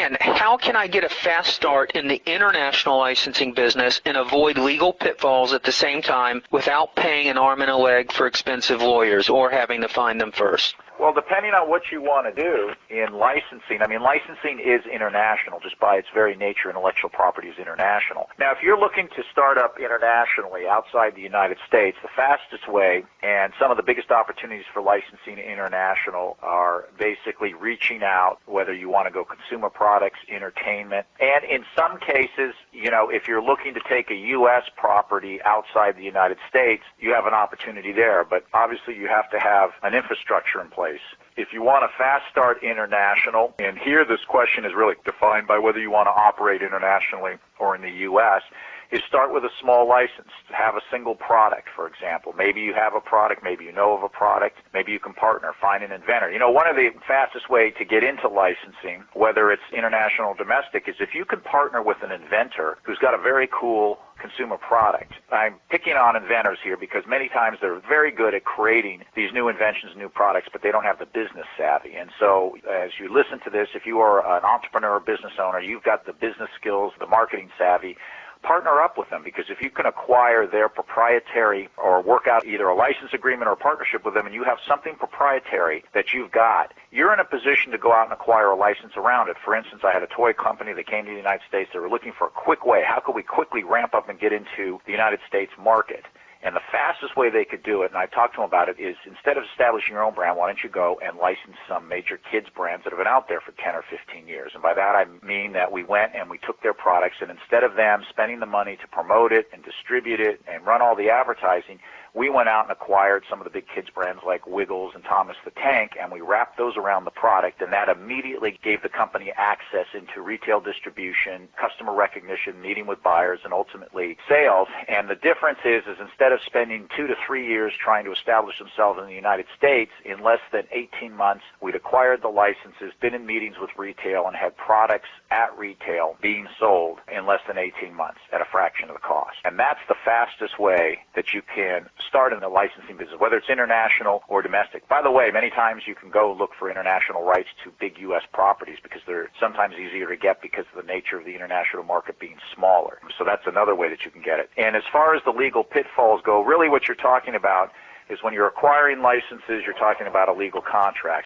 And how can I get a fast start in the international licensing business and avoid legal pitfalls at the same time without paying an arm and a leg for expensive lawyers or having to find them first? Well, depending on what you want to do in licensing, licensing is international. Just by its very nature, intellectual property is international. Now, if you're looking to start up internationally outside the United States, the fastest way and some of the biggest opportunities for licensing international are basically reaching out, whether you want to go consumer products, entertainment, and in some cases, if you're looking to take a U.S. property outside the United States, you have an opportunity there. But obviously, you have to have an infrastructure in place. If you want to fast start international, and here this question is really defined by whether you want to operate internationally or in the U.S., is start with a small license. Have a single product, for example. Maybe you have a product, maybe you know of a product, maybe you can partner, find an inventor. One of the fastest way to get into licensing, whether it's international or domestic, is if you can partner with an inventor who's got a very cool consumer product. I'm picking on inventors here because many times they're very good at creating these new inventions, new products, but they don't have the business savvy. And so as you listen to this, if you are an entrepreneur or business owner, you've got the business skills, the marketing savvy, partner up with them, because if you can acquire their proprietary or work out either a license agreement or a partnership with them and you have something proprietary that you've got, you're in a position to go out and acquire a license around it. For instance, I had a toy company that came to the United States. They were looking for a quick way. How could we quickly ramp up and get into the United States market? And the fastest way they could do it, and I talked to them about it, is instead of establishing your own brand, why don't you go and license some major kids brands that have been out there for 10 or 15 years. And by that I mean that we went and we took their products, and instead of them spending the money to promote it and distribute it and run all the advertising, we went out and acquired some of the big kids brands like Wiggles and Thomas the Tank, and we wrapped those around the product, and that immediately gave the company access into retail distribution, customer recognition, meeting with buyers, and ultimately sales. And the difference is instead of spending 2 to 3 years trying to establish themselves in the United States, in less than 18 months, we'd acquired the licenses, been in meetings with retail, and had products at retail being sold in less than 18 months at a fraction of the cost. And that's the fastest way that you can start in the licensing business, whether it's international or domestic. By the way, many times you can go look for international rights to big U.S. properties because they're sometimes easier to get because of the nature of the international market being smaller. So that's another way that you can get it. And as far as the legal pitfalls go, really what you're talking about is when you're acquiring licenses, you're talking about a legal contract.